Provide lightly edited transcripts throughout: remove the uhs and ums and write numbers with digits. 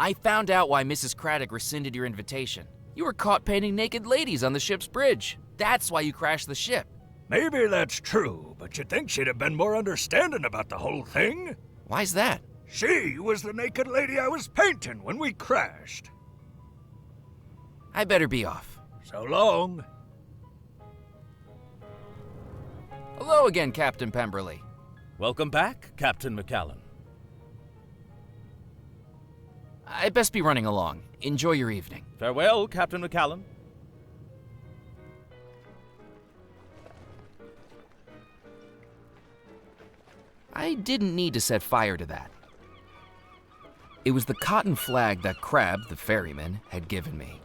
I found out why Mrs. Craddock rescinded your invitation. You were caught painting naked ladies on the ship's bridge. That's why you crashed the ship. Maybe that's true, but you'd think she'd have been more understanding about the whole thing. Why's that? She was the naked lady I was painting when we crashed. I better be off. So long. Hello again, Captain Pemberley. Welcome back, Captain McCallan. I'd best be running along. Enjoy your evening. Farewell, Captain McCallan. I didn't need to set fire to that. It was the cotton flag that Crab, the ferryman, had given me.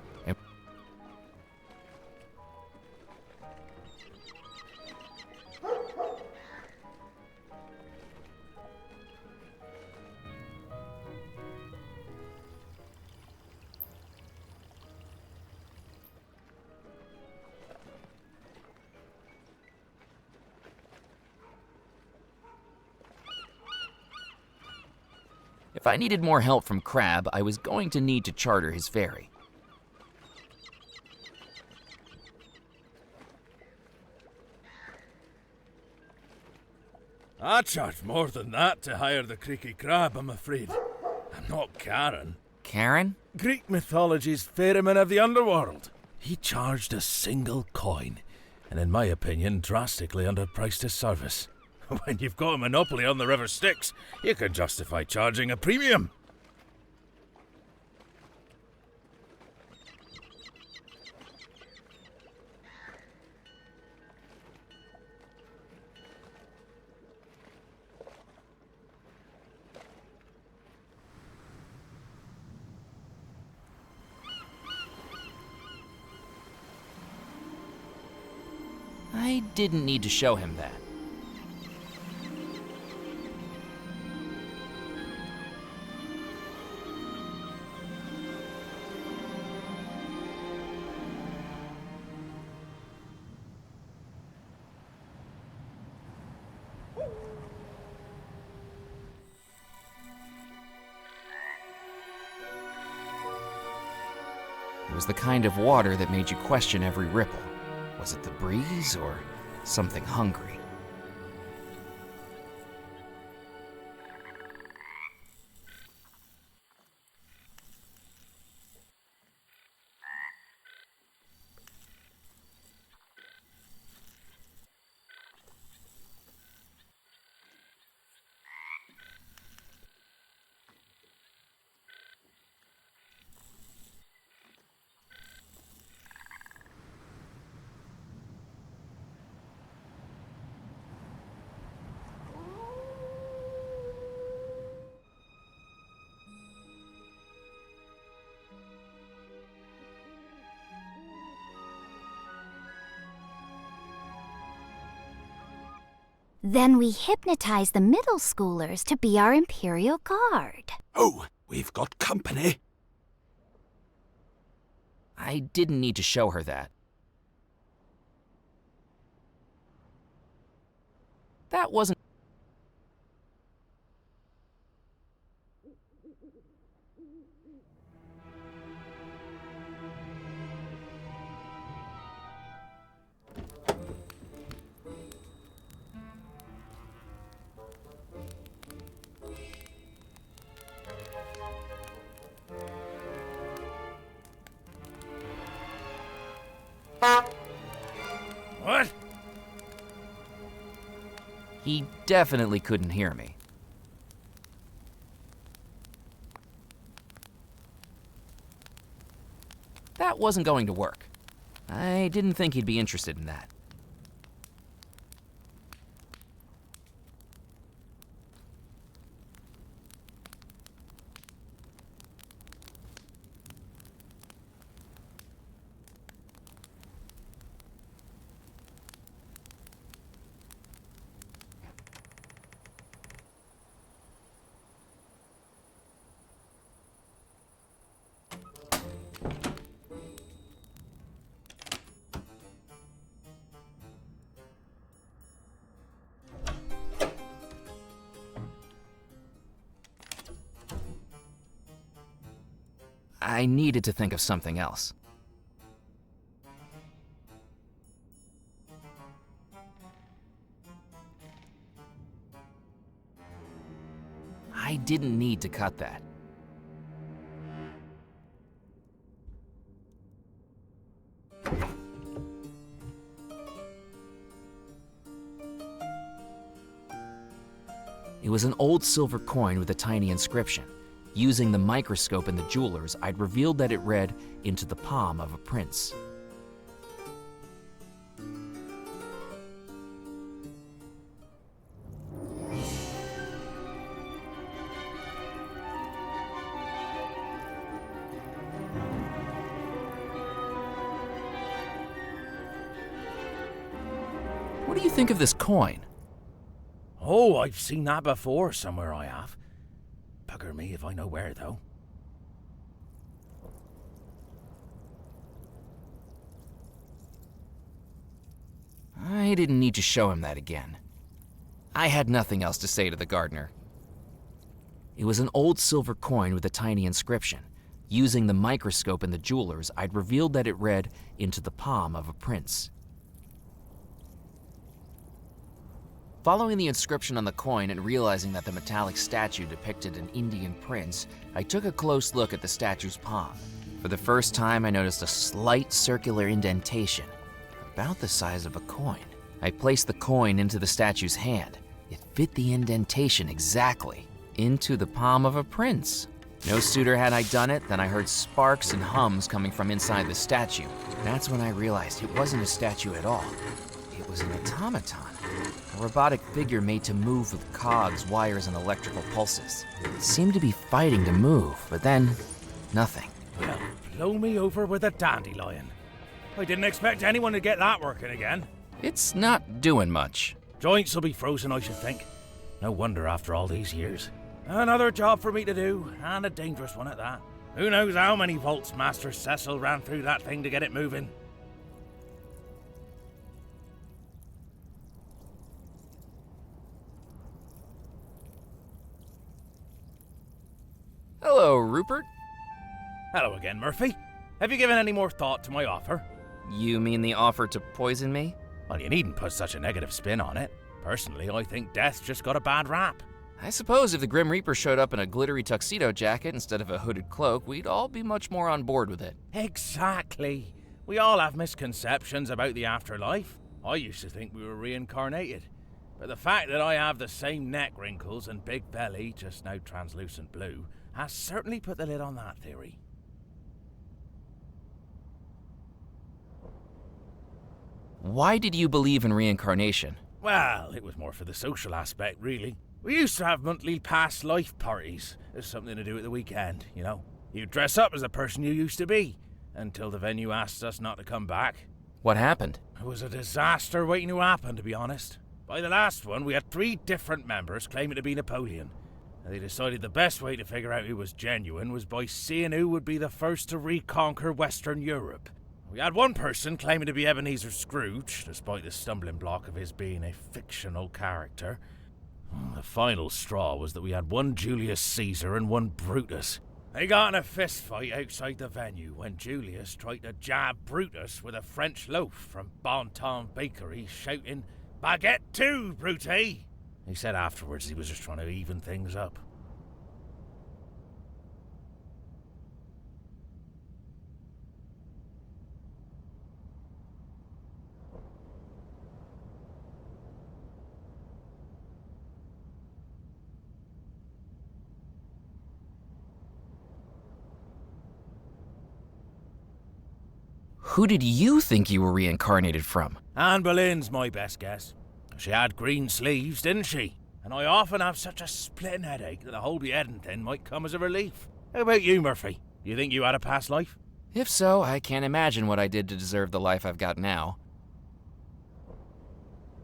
If I needed more help from Crab, I was going to need to charter his ferry. I charge more than that to hire the creaky crab, I'm afraid. I'm not Karen. Karen? Greek mythology's ferryman of the underworld. He charged a single coin, and in my opinion, drastically underpriced his service. When you've got a monopoly on the River Styx, you can justify charging a premium. I didn't need to show him that. It was the kind of water that made you question every ripple. Was it the breeze or something hungry? Then we hypnotize the middle schoolers to be our Imperial Guard. Oh, we've got company. I didn't need to show her that. That wasn't... What? He definitely couldn't hear me. That wasn't going to work. I didn't think he'd be interested in that. I needed to think of something else. I didn't need to cut that. It was an old silver coin with a tiny inscription. Using the microscope in the jeweler's, I'd revealed that it read, "Into the palm of a prince." What do you think of this coin? Oh, I've seen that before somewhere, I have. Bugger me if I know where, though. I didn't need to show him that again. I had nothing else to say to the gardener. It was an old silver coin with a tiny inscription. Using the microscope in the jeweler's, I'd revealed that it read, "Into the palm of a prince." Following the inscription on the coin and realizing that the metallic statue depicted an Indian prince, I took a close look at the statue's palm. For the first time, I noticed a slight circular indentation, about the size of a coin. I placed the coin into the statue's hand. It fit the indentation exactly, into the palm of a prince. No sooner had I done it than I heard sparks and hums coming from inside the statue. That's when I realized it wasn't a statue at all. It was an automaton. A robotic figure made to move with cogs, wires, and electrical pulses. It seemed to be fighting to move, but then, nothing. Well, blow me over with a dandelion. I didn't expect anyone to get that working again. It's not doing much. Joints will be frozen, I should think. No wonder after all these years. Another job for me to do, and a dangerous one at that. Who knows how many volts Master Cecil ran through that thing to get it moving. Hello, Rupert. Hello again, Murphy. Have you given any more thought to my offer? You mean the offer to poison me? Well, you needn't put such a negative spin on it. Personally, I think death's just got a bad rap. I suppose if the Grim Reaper showed up in a glittery tuxedo jacket instead of a hooded cloak, we'd all be much more on board with it. Exactly. We all have misconceptions about the afterlife. I used to think we were reincarnated. But the fact that I have the same neck wrinkles and big belly, just now translucent blue, has certainly put the lid on that theory. Why did you believe in reincarnation? Well, it was more for the social aspect, really. We used to have monthly past life parties. There's something to do at the weekend, you know. You dress up as the person you used to be, until the venue asked us not to come back. What happened? It was a disaster waiting to happen, to be honest. By the last one, we had 3 different members claiming to be Napoleon. They decided the best way to figure out who was genuine was by seeing who would be the first to reconquer Western Europe. We had one person claiming to be Ebenezer Scrooge, despite the stumbling block of his being a fictional character. The final straw was that we had one Julius Caesar and one Brutus. They got in a fist fight outside the venue when Julius tried to jab Brutus with a French loaf from Bon Ton Bakery, shouting, "Baguette too, Brute!" He said afterwards he was just trying to even things up. Who did you think you were reincarnated from? Anne Boleyn's my best guess. She had green sleeves, didn't she? And I often have such a splitting headache that a whole beheading thing might come as a relief. How about you, Murphy? Do you think you had a past life? If so, I can't imagine what I did to deserve the life I've got now.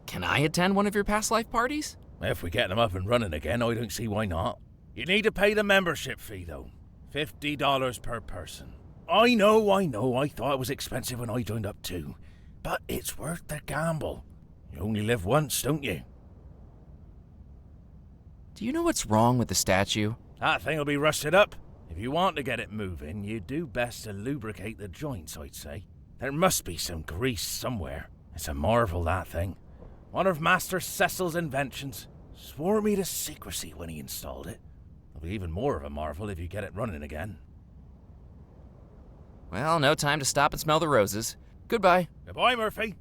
Can I attend one of your past life parties? If we get them up and running again, I don't see why not. You need to pay the membership fee, though. $50 per person. I know, I thought it was expensive when I joined up too. But it's worth the gamble. You only live once, don't you? Do you know what's wrong with the statue? That thing will be rusted up. If you want to get it moving, you do best to lubricate the joints, I'd say. There must be some grease somewhere. It's a marvel, that thing. One of Master Cecil's inventions. Swore me to secrecy when he installed it. It'll be even more of a marvel if you get it running again. Well, no time to stop and smell the roses. Goodbye. Goodbye, Murphy.